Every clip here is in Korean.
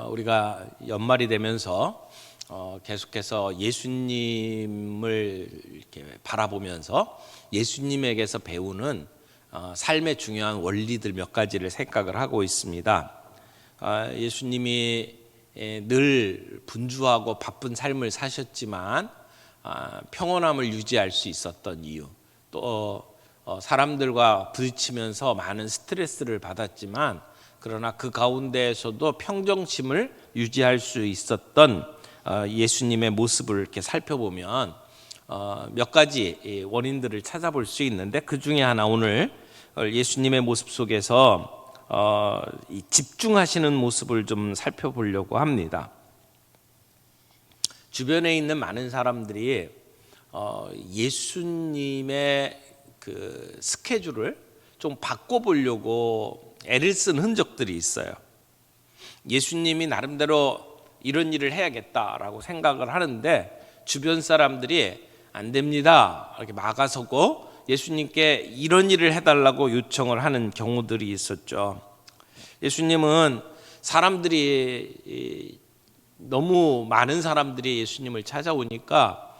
우리가 연말이 되면서 계속해서 예수님을 이렇게 바라보면서 예수님에게서 배우는 삶의 중요한 원리들 몇 가지를 생각을 하고 있습니다. 예수님이 늘 분주하고 바쁜 삶을 사셨지만 평온함을 유지할 수 있었던 이유, 또 사람들과 부딪히면서 많은 스트레스를 받았지만 그러나 그 가운데에서도 평정심을 유지할 수 있었던 예수님의 모습을 이렇게 살펴보면 몇 가지 원인들을 찾아볼 수 있는데, 그 중에 하나 오늘 예수님의 모습 속에서 집중하시는 모습을 좀 살펴보려고 합니다. 주변에 있는 많은 사람들이 예수님의 그 스케줄을 좀 바꿔보려고 애를 쓴 흔적들이 있어요. 예수님이 나름대로 이런 일을 해야겠다라고 생각을 하는데 주변 사람들이 안 됩니다 이렇게 막아서고 예수님께 이런 일을 해달라고 요청을 하는 경우들이 있었죠. 예수님은 사람들이 너무 많은 사람들이 예수님을 찾아오니까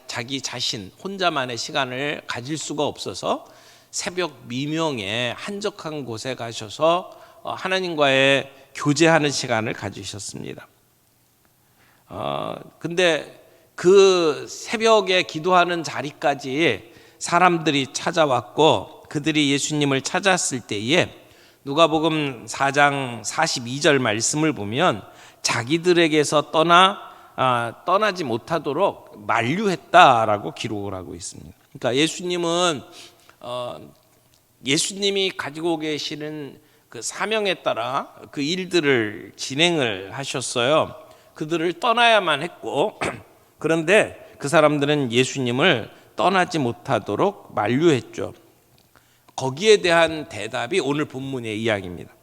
자기 자신 혼자만의 시간을 가질 수가 없어서 새벽 미명에 한적한 곳에 가셔서 하나님과의 교제하는 시간을 가지셨습니다. 근데 그 새벽에 기도하는 자리까지 사람들이 찾아왔고, 그들이 예수님을 찾았을 때에 누가복음 4장 42절 말씀을 보면 자기들에게서 떠나지 못하도록 만류했다라고 기록을 하고 있습니다. 그러니까 예수님이 가지고 계시는 그 사명에 따라 그 일들을 진행을 하셨어요. 그들을 떠나야만 했고, 그런데 그 사람들은 예수님을 떠나지 못하도록 만류했죠. 거기에 대한 대답이 오늘 본문의 이야기입니다.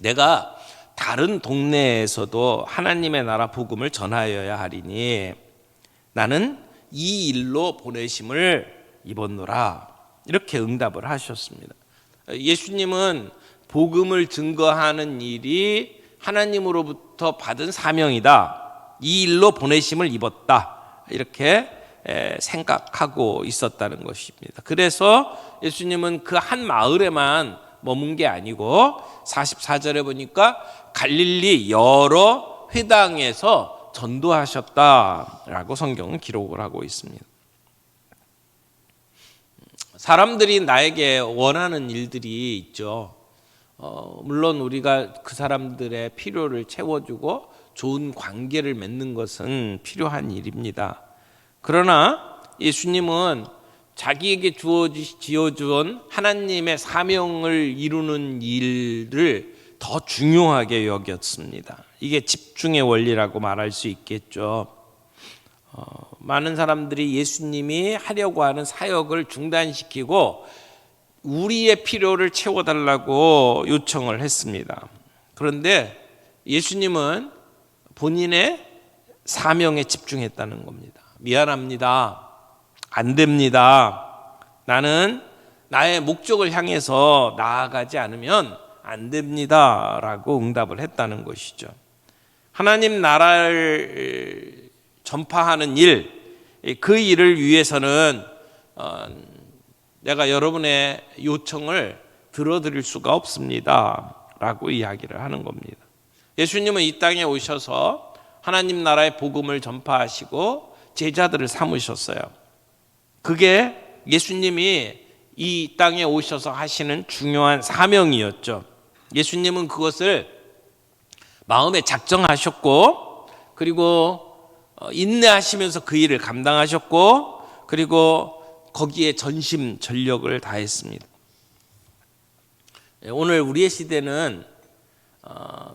내가 다른 동네에서도 하나님의 나라 복음을 전하여야 하리니 나는 이 일로 보내심을 입었노라, 이렇게 응답을 하셨습니다. 예수님은 복음을 증거하는 일이 하나님으로부터 받은 사명이다, 이 일로 보내심을 입었다, 이렇게 생각하고 있었다는 것입니다. 그래서 예수님은 그 한 마을에만 머문 게 아니고 44절에 보니까 갈릴리 여러 회당에서 전도하셨다라고 성경은 기록을 하고 있습니다. 사람들이 나에게 원하는 일들이 있죠. 물론 우리가 그 사람들의 필요를 채워주고 좋은 관계를 맺는 것은 필요한 일입니다. 그러나 예수님은 자기에게 지어준 하나님의 사명을 이루는 일을 더 중요하게 여겼습니다. 이게 집중의 원리라고 말할 수 있겠죠. 많은 사람들이 예수님이 하려고 하는 사역을 중단시키고 우리의 필요를 채워달라고 요청을 했습니다. 그런데 예수님은 본인의 사명에 집중했다는 겁니다. 미안합니다, 안 됩니다, 나는 나의 목적을 향해서 나아가지 않으면 안 됩니다 라고 응답을 했다는 것이죠. 하나님 나라를 전파하는 일, 그 일을 위해서는 내가 여러분의 요청을 들어드릴 수가 없습니다 라고 이야기를 하는 겁니다. 예수님은 이 땅에 오셔서 하나님 나라의 복음을 전파하시고 제자들을 삼으셨어요. 그게 예수님이 이 땅에 오셔서 하시는 중요한 사명이었죠. 예수님은 그것을 마음에 작정하셨고, 그리고 인내하시면서 그 일을 감당하셨고, 그리고 거기에 전심전력을 다했습니다. 오늘 우리의 시대는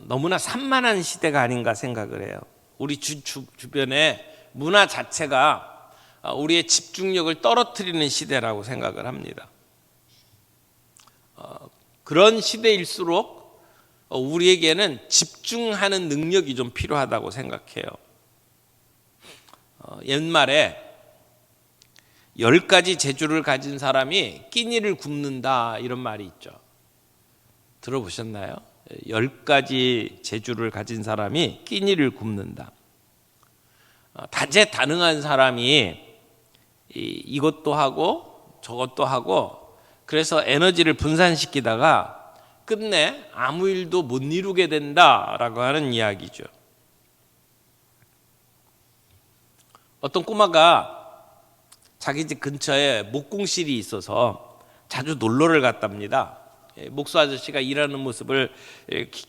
너무나 산만한 시대가 아닌가 생각을 해요. 우리 주변의 문화 자체가 우리의 집중력을 떨어뜨리는 시대라고 생각을 합니다. 그런 시대일수록 우리에게는 집중하는 능력이 좀 필요하다고 생각해요. 옛말에 10가지 재주를 가진 사람이 끼니를 굽는다, 이런 말이 있죠. 들어보셨나요? 10가지 재주를 가진 사람이 끼니를 굽는다. 다재다능한 사람이 이것도 하고 저것도 하고 그래서 에너지를 분산시키다가 끝내 아무 일도 못 이루게 된다라고 하는 이야기죠. 어떤 꼬마가 자기 집 근처에 목공실이 있어서 자주 놀러를 갔답니다. 목수 아저씨가 일하는 모습을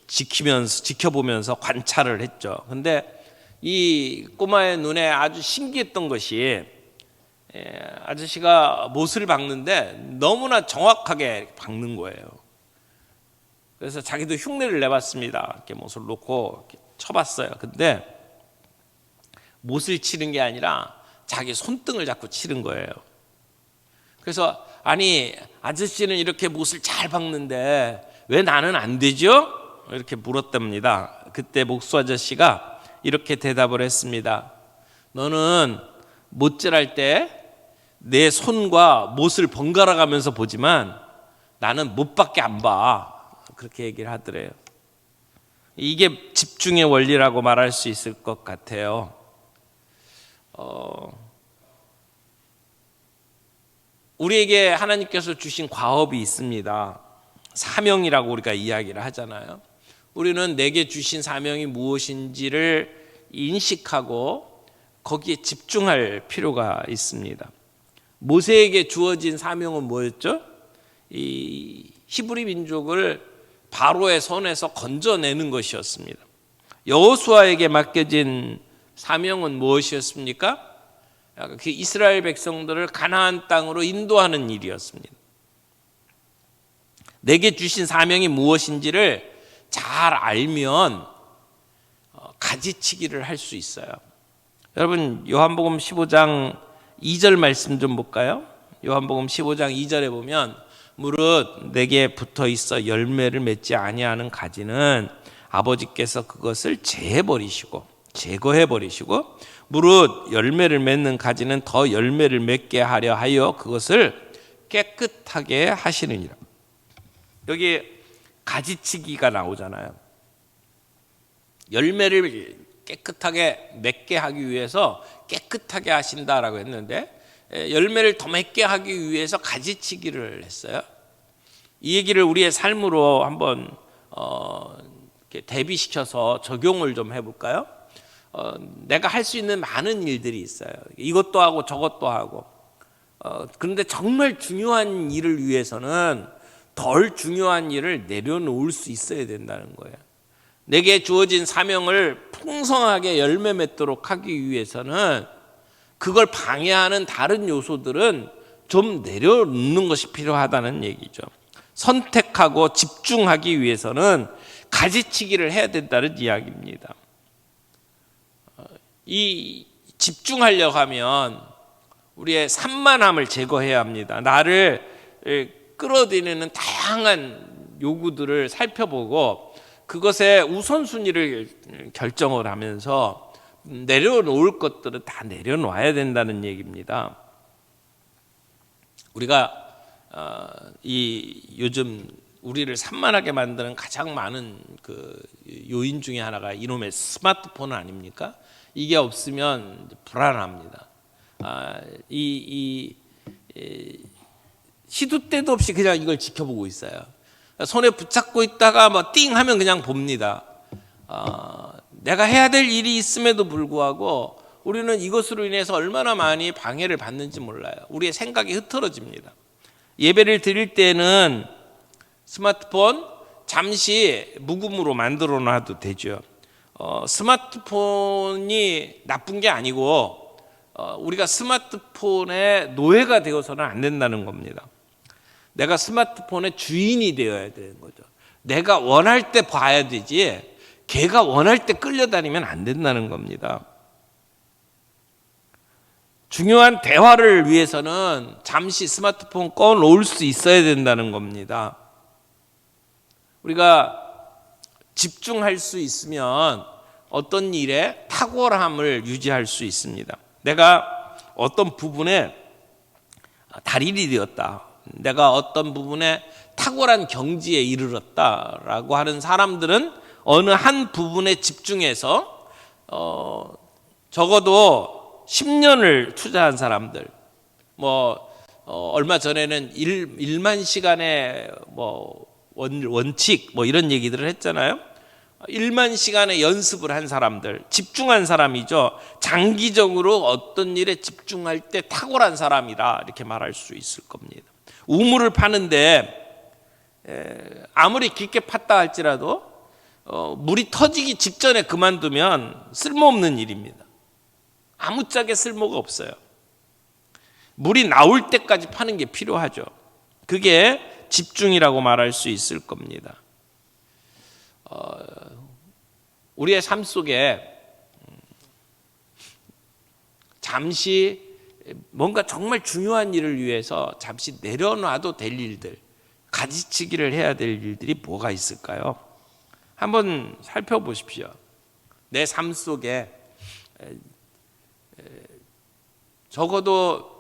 지켜보면서 관찰을 했죠. 근데 이 꼬마의 눈에 아주 신기했던 것이 아저씨가 못을 박는데 너무나 정확하게 박는 거예요. 그래서 자기도 흉내를 내봤습니다. 이렇게 못을 놓고 이렇게 쳐봤어요. 근데 못을 치는 게 아니라 자기 손등을 잡고 치는 거예요. 그래서 아니 아저씨는 이렇게 못을 잘 박는데 왜 나는 안 되죠? 이렇게 물었답니다. 그때 목수 아저씨가 이렇게 대답을 했습니다. 너는 못질할 때 내 손과 못을 번갈아 가면서 보지만 나는 못밖에 안 봐. 그렇게 얘기를 하더래요. 이게 집중의 원리라고 말할 수 있을 것 같아요. 우리에게 하나님께서 주신 과업이 있습니다. 사명이라고 우리가 이야기를 하잖아요. 우리는 내게 주신 사명이 무엇인지를 인식하고 거기에 집중할 필요가 있습니다. 모세에게 주어진 사명은 뭐였죠? 이 히브리 민족을 바로의 손에서 건져내는 것이었습니다. 여호수아에게 맡겨진 사명은 무엇이었습니까? 그 이스라엘 백성들을 가나안 땅으로 인도하는 일이었습니다. 내게 주신 사명이 무엇인지를 잘 알면 가지치기를 할 수 있어요. 여러분 요한복음 15장 2절 말씀 좀 볼까요? 요한복음 15장 2절에 보면 무릇 내게 붙어 있어 열매를 맺지 아니하는 가지는 아버지께서 그것을 제거해 버리시고 무릇 열매를 맺는 가지는 더 열매를 맺게 하려 하여 그것을 깨끗하게 하시느니라. 여기 가지치기가 나오잖아요. 열매를 깨끗하게 맺게 하기 위해서 깨끗하게 하신다라고 했는데 열매를 더 맺게 하기 위해서 가지치기를 했어요. 이 얘기를 우리의 삶으로 한번 대비시켜서 적용을 좀 해볼까요? 내가 할 수 있는 많은 일들이 있어요. 이것도 하고 저것도 하고 그런데 정말 중요한 일을 위해서는 덜 중요한 일을 내려놓을 수 있어야 된다는 거예요. 내게 주어진 사명을 풍성하게 열매 맺도록 하기 위해서는 그걸 방해하는 다른 요소들은 좀 내려놓는 것이 필요하다는 얘기죠. 선택하고 집중하기 위해서는 가지치기를 해야 된다는 이야기입니다. 이 집중하려고 하면 우리의 산만함을 제거해야 합니다. 나를 끌어들이는 다양한 요구들을 살펴보고 그것의 우선순위를 결정을 하면서 내려놓을 것들은 다 내려놔야 된다는 얘기입니다. 우리가 요즘 우리를 산만하게 만드는 가장 많은 그 요인 중에 하나가 이놈의 스마트폰 아닙니까? 이게 없으면 불안합니다. 시도 때도 없이 그냥 이걸 지켜보고 있어요. 손에 붙잡고 있다가 뭐 띵 하면 그냥 봅니다. 내가 해야 될 일이 있음에도 불구하고 우리는 이것으로 인해서 얼마나 많이 방해를 받는지 몰라요. 우리의 생각이 흐트러집니다. 예배를 드릴 때는 스마트폰 잠시 묵음으로 만들어 놔도 되죠. 스마트폰이 나쁜 게 아니고 우리가 스마트폰의 노예가 되어서는 안 된다는 겁니다. 내가 스마트폰의 주인이 되어야 되는 거죠. 내가 원할 때 봐야 되지 걔가 원할 때 끌려다니면 안 된다는 겁니다. 중요한 대화를 위해서는 잠시 스마트폰 꺼놓을 수 있어야 된다는 겁니다. 우리가 집중할 수 있으면 어떤 일에 탁월함을 유지할 수 있습니다. 내가 어떤 부분에 달인이 되었다. 내가 어떤 부분에 탁월한 경지에 이르렀다라고 하는 사람들은 어느 한 부분에 집중해서 적어도 10년을 투자한 사람들, 얼마 전에는 1만 시간의 원칙 이런 얘기들을 했잖아요. 1만 시간의 연습을 한 사람들, 집중한 사람이죠. 장기적으로 어떤 일에 집중할 때 탁월한 사람이다, 이렇게 말할 수 있을 겁니다. 우물을 파는데 아무리 깊게 팠다 할지라도 물이 터지기 직전에 그만두면 쓸모없는 일입니다. 아무짝에 쓸모가 없어요. 물이 나올 때까지 파는 게 필요하죠. 그게 집중이라고 말할 수 있을 겁니다. 우리의 삶 속에 잠시 뭔가 정말 중요한 일을 위해서 잠시 내려놔도 될 일들, 가지치기를 해야 될 일들이 뭐가 있을까요? 한번 살펴보십시오. 내 삶 속에 적어도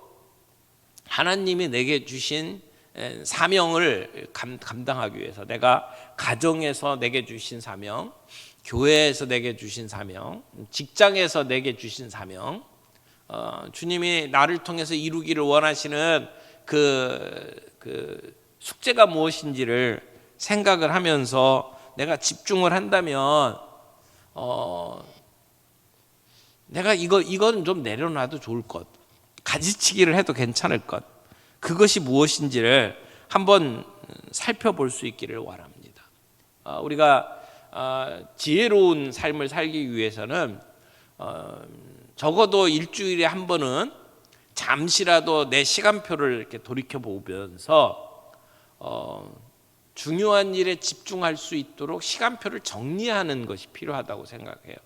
하나님이 내게 주신 사명을 감당하기 위해서, 내가 가정에서 내게 주신 사명, 교회에서 내게 주신 사명, 직장에서 내게 주신 사명, 주님이 나를 통해서 이루기를 원하시는 그 숙제가 무엇인지를 생각을 하면서 내가 집중을 한다면 내가 이건 좀 내려놔도 좋을 것, 가지치기를 해도 괜찮을 것, 그것이 무엇인지를 한번 살펴볼 수 있기를 원합니다. 우리가 지혜로운 삶을 살기 위해서는 적어도 일주일에 한 번은 잠시라도 내 시간표를 이렇게 돌이켜 보면서 중요한 일에 집중할 수 있도록 시간표를 정리하는 것이 필요하다고 생각해요.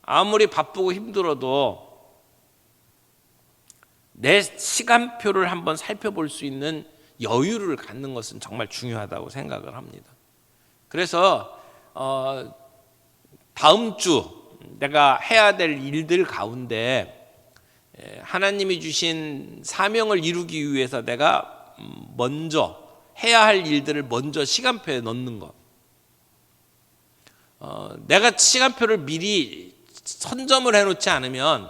아무리 바쁘고 힘들어도 내 시간표를 한번 살펴볼 수 있는 여유를 갖는 것은 정말 중요하다고 생각을 합니다. 그래서 다음 주 내가 해야 될 일들 가운데 하나님이 주신 사명을 이루기 위해서 내가 먼저 해야 할 일들을 먼저 시간표에 넣는 것. 내가 시간표를 미리 선점을 해놓지 않으면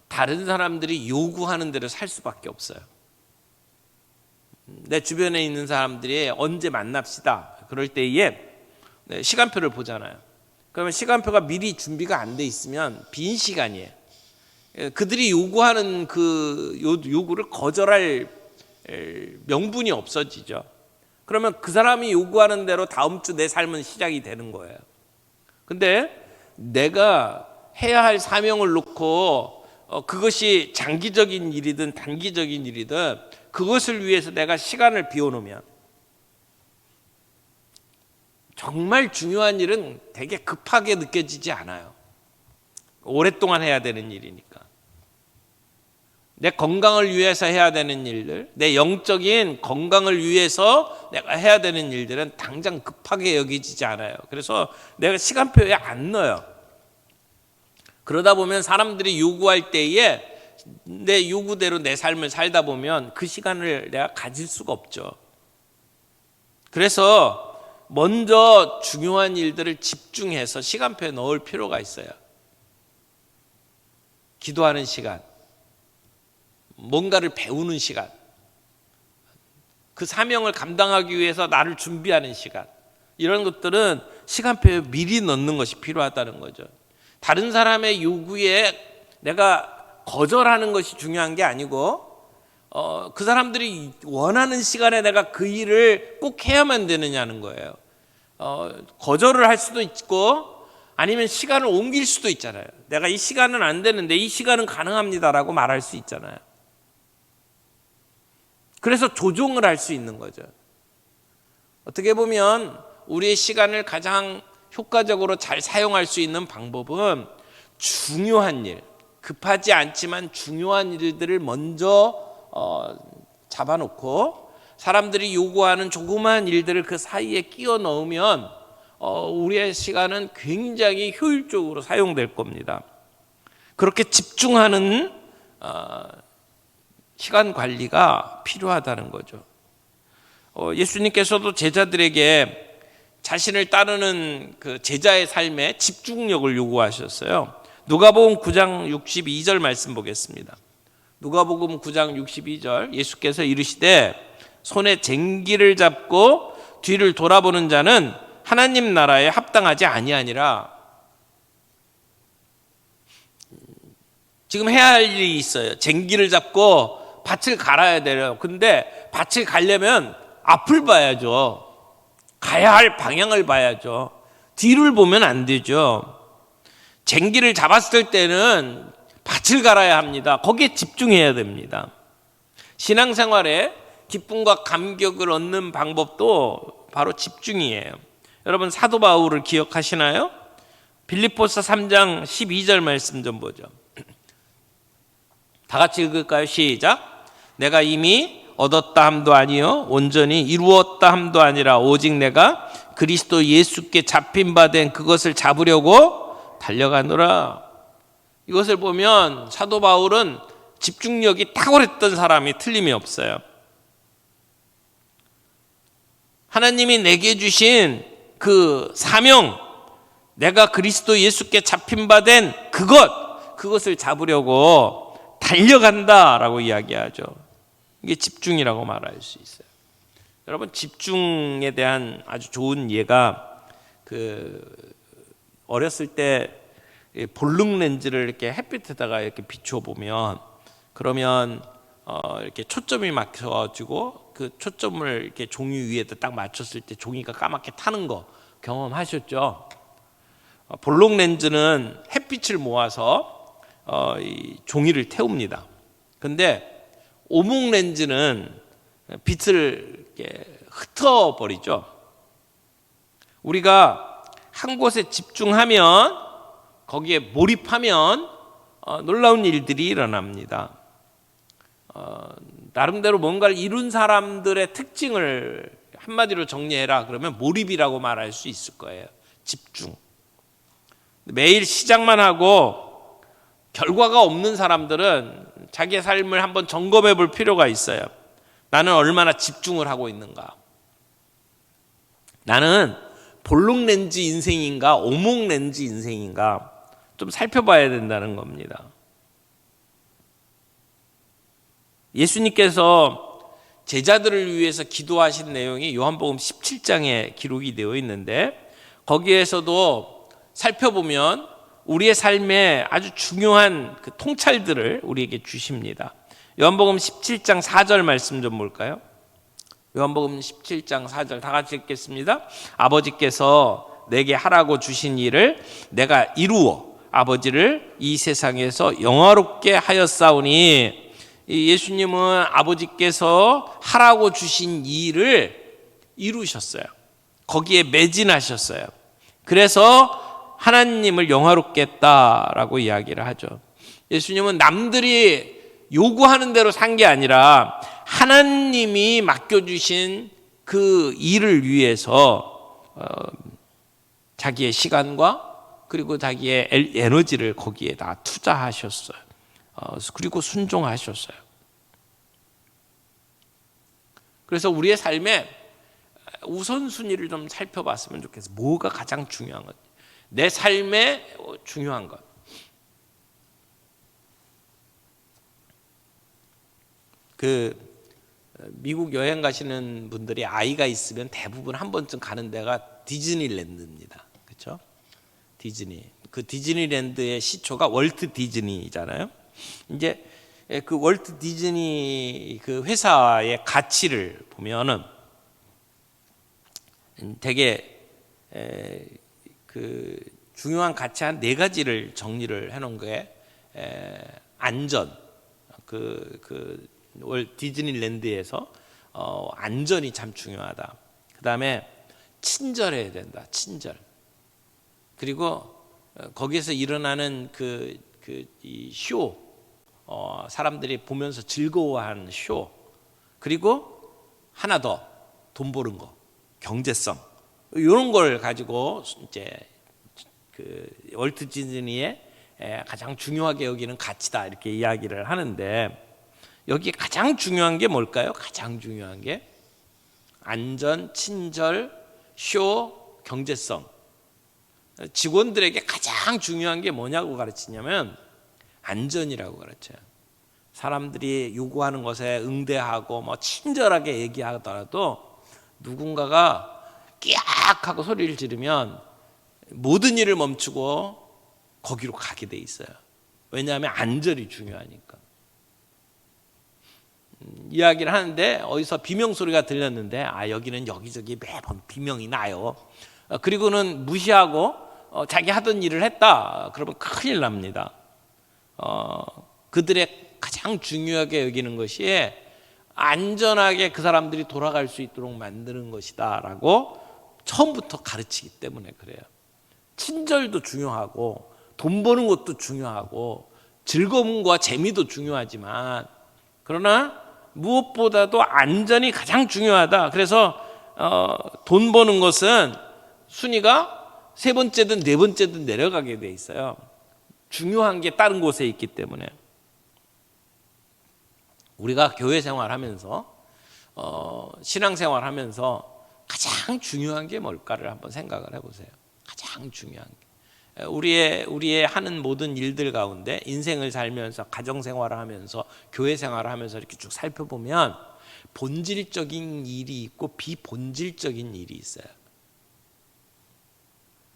다른 사람들이 요구하는 대로 살 수밖에 없어요. 내 주변에 있는 사람들이 언제 만납시다, 그럴 때에 시간표를 보잖아요. 그러면 시간표가 미리 준비가 안 돼 있으면 빈 시간이에요. 그들이 요구하는 그 요구를 거절할 명분이 없어지죠. 그러면 그 사람이 요구하는 대로 다음 주 내 삶은 시작이 되는 거예요. 근데 내가 해야 할 사명을 놓고 그것이 장기적인 일이든 단기적인 일이든 그것을 위해서 내가 시간을 비워놓으면 정말 중요한 일은 되게 급하게 느껴지지 않아요. 오랫동안 해야 되는 일이니까. 내 건강을 위해서 해야 되는 일들, 내 영적인 건강을 위해서 내가 해야 되는 일들은 당장 급하게 여기지지 않아요. 그래서 내가 시간표에 안 넣어요. 그러다 보면 사람들이 요구할 때에 내 요구대로 내 삶을 살다 보면 그 시간을 내가 가질 수가 없죠. 그래서 먼저 중요한 일들을 집중해서 시간표에 넣을 필요가 있어요. 기도하는 시간, 뭔가를 배우는 시간, 그 사명을 감당하기 위해서 나를 준비하는 시간, 이런 것들은 시간표에 미리 넣는 것이 필요하다는 거죠. 다른 사람의 요구에 내가 거절하는 것이 중요한 게 아니고 그 사람들이 원하는 시간에 내가 그 일을 꼭 해야만 되느냐는 거예요. 거절을 할 수도 있고 아니면 시간을 옮길 수도 있잖아요. 내가 이 시간은 안 되는데 이 시간은 가능합니다라고 말할 수 있잖아요. 그래서 조종을 할 수 있는 거죠. 어떻게 보면 우리의 시간을 가장 효과적으로 잘 사용할 수 있는 방법은 중요한 일, 급하지 않지만 중요한 일들을 먼저 잡아놓고 사람들이 요구하는 조그마한 일들을 그 사이에 끼워 넣으면 우리의 시간은 굉장히 효율적으로 사용될 겁니다. 그렇게 집중하는 시간 관리가 필요하다는 거죠. 예수님께서도 제자들에게 자신을 따르는 그 제자의 삶에 집중력을 요구하셨어요. 누가복음 9장 62절 말씀 보겠습니다. 누가복음 9장 62절 예수께서 이르시되 손에 쟁기를 잡고 뒤를 돌아보는 자는 하나님 나라에 합당하지 아니하니라. 지금 해야 할 일이 있어요. 쟁기를 잡고 밭을 갈아야 돼요. 근데 밭을 가려면 앞을 봐야죠. 가야 할 방향을 봐야죠. 뒤를 보면 안 되죠. 쟁기를 잡았을 때는 밭을 갈아야 합니다. 거기에 집중해야 됩니다. 신앙생활에 기쁨과 감격을 얻는 방법도 바로 집중이에요. 여러분 사도 바울을 기억하시나요? 빌립보서 3장 12절 말씀 좀 보죠. 다 같이 읽을까요? 시작. 내가 이미 얻었다 함도 아니요 온전히 이루었다 함도 아니라 오직 내가 그리스도 예수께 잡힌 바 된 그것을 잡으려고 달려가노라. 이것을 보면 사도 바울은 집중력이 탁월했던 사람이 틀림이 없어요. 하나님이 내게 주신 그 사명, 내가 그리스도 예수께 잡힌 바 된 그것을 잡으려고 달려간다라고 이야기하죠. 이게 집중이라고 말할 수 있어요. 여러분 집중에 대한 아주 좋은 예가 어렸을 때 볼록 렌즈를 이렇게 햇빛에다가 이렇게 비춰 보면 그러면 이렇게 초점이 맞춰지고 그 초점을 이렇게 종이 위에다 딱 맞췄을 때 종이가 까맣게 타는 거 경험하셨죠? 볼록 렌즈는 햇빛을 모아서 이 종이를 태웁니다. 근데 오목 렌즈는 빛을 이렇게 흩어버리죠. 우리가 한 곳에 집중하면 거기에 몰입하면 놀라운 일들이 일어납니다. 나름대로 뭔가를 이룬 사람들의 특징을 한마디로 정리해라 그러면 몰입이라고 말할 수 있을 거예요. 집중. 매일 시작만 하고 결과가 없는 사람들은 자기의 삶을 한번 점검해 볼 필요가 있어요. 나는 얼마나 집중을 하고 있는가? 나는 볼록 렌즈 인생인가 오목 렌즈 인생인가 좀 살펴봐야 된다는 겁니다. 예수님께서 제자들을 위해서 기도하신 내용이 요한복음 17장에 기록이 되어 있는데 거기에서도 살펴보면 우리의 삶에 아주 중요한 그 통찰들을 우리에게 주십니다. 요한복음 17장 4절 말씀 좀 볼까요? 요한복음 17장 4절 다 같이 읽겠습니다. 아버지께서 내게 하라고 주신 일을 내가 이루어 아버지를 이 세상에서 영화롭게 하였사오니, 예수님은 아버지께서 하라고 주신 일을 이루셨어요. 거기에 매진하셨어요. 그래서 하나님을 영화롭게 했다라고 이야기를 하죠. 예수님은 남들이 요구하는 대로 산 게 아니라 하나님이 맡겨주신 그 일을 위해서 자기의 시간과 그리고 자기의 에너지를 거기에다 투자하셨어요. 그리고 순종하셨어요. 그래서 우리의 삶에 우선순위를 좀 살펴봤으면 좋겠어요. 뭐가 가장 중요한 것? 내 삶에 중요한 것. 미국 여행 가시는 분들이 아이가 있으면 대부분 한 번쯤 가는 데가 디즈니랜드입니다. 그렇죠? 디즈니. 그 디즈니랜드의 시초가 월트 디즈니잖아요. 이제 그 월트 디즈니 그 회사의 가치를 보면은 되게 그 중요한 가치 한 네 가지를 정리를 해놓은 게 안전, 월 디즈니랜드에서 안전이 참 중요하다. 그 다음에 친절해야 된다. 친절. 그리고 거기에서 일어나는 이 쇼, 사람들이 보면서 즐거워하는 쇼. 그리고 하나 더 돈 버는 거, 경제성. 이런 걸 가지고 이제 그 월트 디즈니의 가장 중요하게 여기는 가치다 이렇게 이야기를 하는데, 여기 가장 중요한 게 뭘까요? 가장 중요한 게 안전, 친절, 쇼, 경제성. 직원들에게 가장 중요한 게 뭐냐고 가르치냐면 안전이라고 가르쳐요. 사람들이 요구하는 것에 응대하고 뭐 친절하게 얘기하더라도 누군가가 끼악 하고 소리를 지르면 모든 일을 멈추고 거기로 가게 돼 있어요. 왜냐하면 안전이 중요하니까. 이야기를 하는데 어디서 비명 소리가 들렸는데 여기는 여기저기 매번 비명이 나요. 그리고는 무시하고 자기 하던 일을 했다. 그러면 큰일 납니다. 그들의 가장 중요하게 여기는 것이 안전하게 그 사람들이 돌아갈 수 있도록 만드는 것이다라고 처음부터 가르치기 때문에 그래요. 친절도 중요하고 돈 버는 것도 중요하고 즐거움과 재미도 중요하지만 그러나 무엇보다도 안전이 가장 중요하다. 그래서 돈 버는 것은 순위가 세 번째든 네 번째든 내려가게 돼 있어요. 중요한 게 다른 곳에 있기 때문에. 우리가 교회 생활하면서 신앙생활 하면서 가장 중요한 게 뭘까를 한번 생각을 해보세요. 가장 중요한 게 우리의 하는 모든 일들 가운데 인생을 살면서 가정생활을 하면서 교회 생활을 하면서 이렇게 쭉 살펴보면 본질적인 일이 있고 비본질적인 일이 있어요.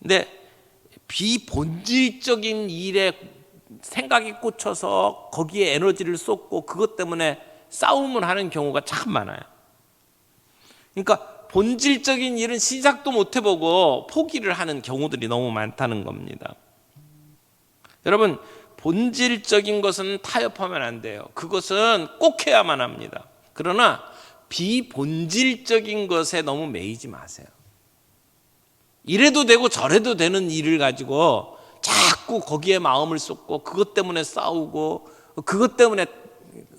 근데 비본질적인 일에 생각이 꽂혀서 거기에 에너지를 쏟고 그것 때문에 싸움을 하는 경우가 참 많아요. 그러니까 본질적인 일은 시작도 못 해보고 포기를 하는 경우들이 너무 많다는 겁니다. 여러분, 본질적인 것은 타협하면 안 돼요. 그것은 꼭 해야만 합니다. 그러나 비본질적인 것에 너무 매이지 마세요. 이래도 되고 저래도 되는 일을 가지고 자꾸 거기에 마음을 쏟고 그것 때문에 싸우고 그것 때문에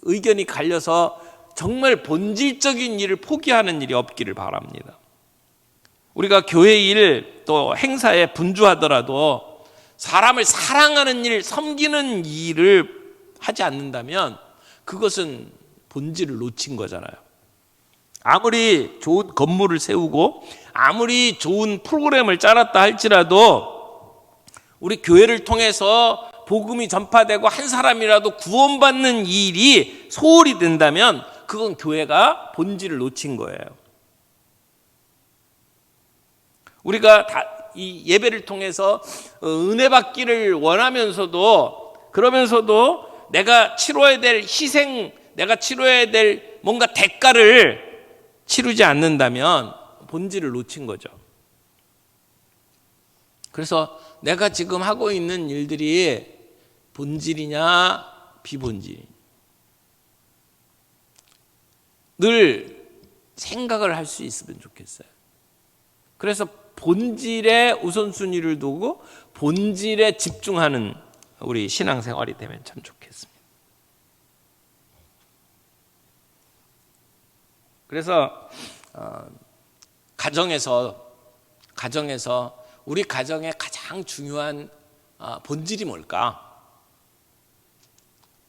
의견이 갈려서 정말 본질적인 일을 포기하는 일이 없기를 바랍니다. 우리가 교회 일 또 행사에 분주하더라도 사람을 사랑하는 일, 섬기는 일을 하지 않는다면 그것은 본질을 놓친 거잖아요. 아무리 좋은 건물을 세우고 아무리 좋은 프로그램을 짜놨다 할지라도 우리 교회를 통해서 복음이 전파되고 한 사람이라도 구원받는 일이 소홀히 된다면 그건 교회가 본질을 놓친 거예요. 우리가 이 예배를 통해서 은혜 받기를 원하면서도 그러면서도 내가 치러야 될 희생, 내가 치러야 될 뭔가 대가를 치르지 않는다면 본질을 놓친 거죠. 그래서 내가 지금 하고 있는 일들이 본질이냐 비본질이냐 늘 생각을 할 수 있으면 좋겠어요. 그래서 본질에 우선순위를 두고 본질에 집중하는 우리 신앙생활이 되면 참 좋겠습니다. 그래서 가정에서 우리 가정의 가장 중요한 본질이 뭘까?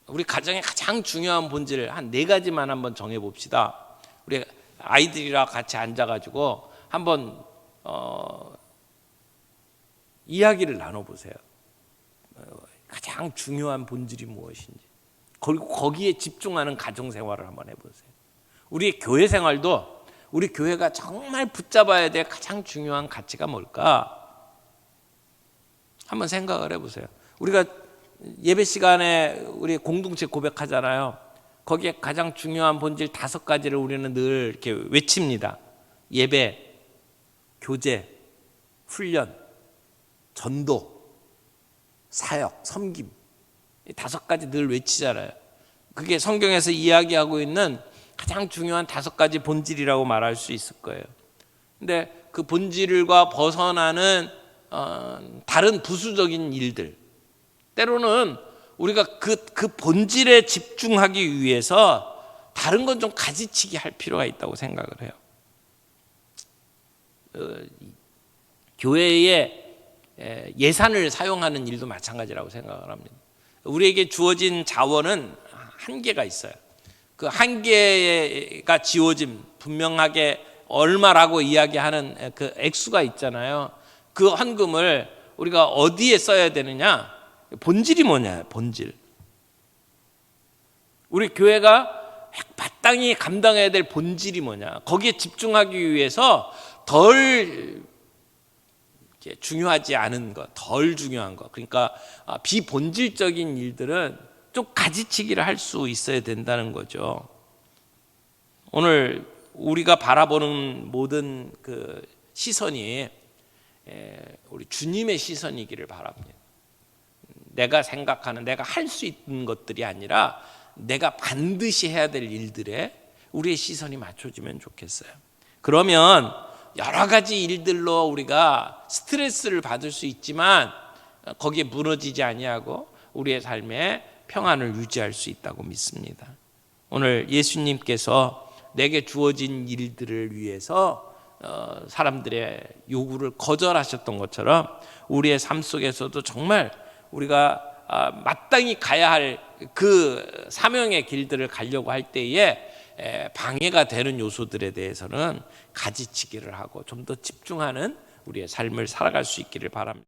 우리 가정의 가장 중요한 본질을 한 4가지만 한번 정해봅시다. 우리 아이들이랑 같이 앉아가지고 한번 이야기를 나눠보세요. 가장 중요한 본질이 무엇인지. 그리고 거기에 집중하는 가정생활을 한번 해보세요. 우리 교회 생활도 우리 교회가 정말 붙잡아야 될 가장 중요한 가치가 뭘까? 한번 생각을 해보세요. 우리가 예배 시간에 우리 공동체 고백하잖아요. 거기에 가장 중요한 본질 5가지를 우리는 늘 이렇게 외칩니다. 예배, 교제, 훈련, 전도, 사역, 섬김. 이 5가지 늘 외치잖아요. 그게 성경에서 이야기하고 있는 가장 중요한 5가지 본질이라고 말할 수 있을 거예요. 근데 그 본질과 벗어나는 다른 부수적인 일들, 때로는 우리가 그 본질에 집중하기 위해서 다른 건 좀 가지치기 할 필요가 있다고 생각을 해요. 교회의 예산을 사용하는 일도 마찬가지라고 생각을 합니다. 우리에게 주어진 자원은 한계가 있어요. 그 한계가 지워진 분명하게 얼마라고 이야기하는 그 액수가 있잖아요. 그 헌금을 우리가 어디에 써야 되느냐? 본질이 뭐냐? 본질. 우리 교회가 마땅히 감당해야 될 본질이 뭐냐? 거기에 집중하기 위해서 덜 중요하지 않은 것, 덜 중요한 것. 그러니까 비본질적인 일들은 좀 가지치기를 할 수 있어야 된다는 거죠. 오늘 우리가 바라보는 모든 그 시선이 우리 주님의 시선이기를 바랍니다. 내가 생각하는, 내가 할 수 있는 것들이 아니라 내가 반드시 해야 될 일들에 우리의 시선이 맞춰지면 좋겠어요. 그러면 여러 가지 일들로 우리가 스트레스를 받을 수 있지만 거기에 무너지지 아니하고 우리의 삶에 평안을 유지할 수 있다고 믿습니다. 오늘 예수님께서 내게 주어진 일들을 위해서 사람들의 요구를 거절하셨던 것처럼 우리의 삶 속에서도 정말 우리가 마땅히 가야 할 그 사명의 길들을 가려고 할 때에 방해가 되는 요소들에 대해서는 가지치기를 하고 좀 더 집중하는 우리의 삶을 살아갈 수 있기를 바랍니다.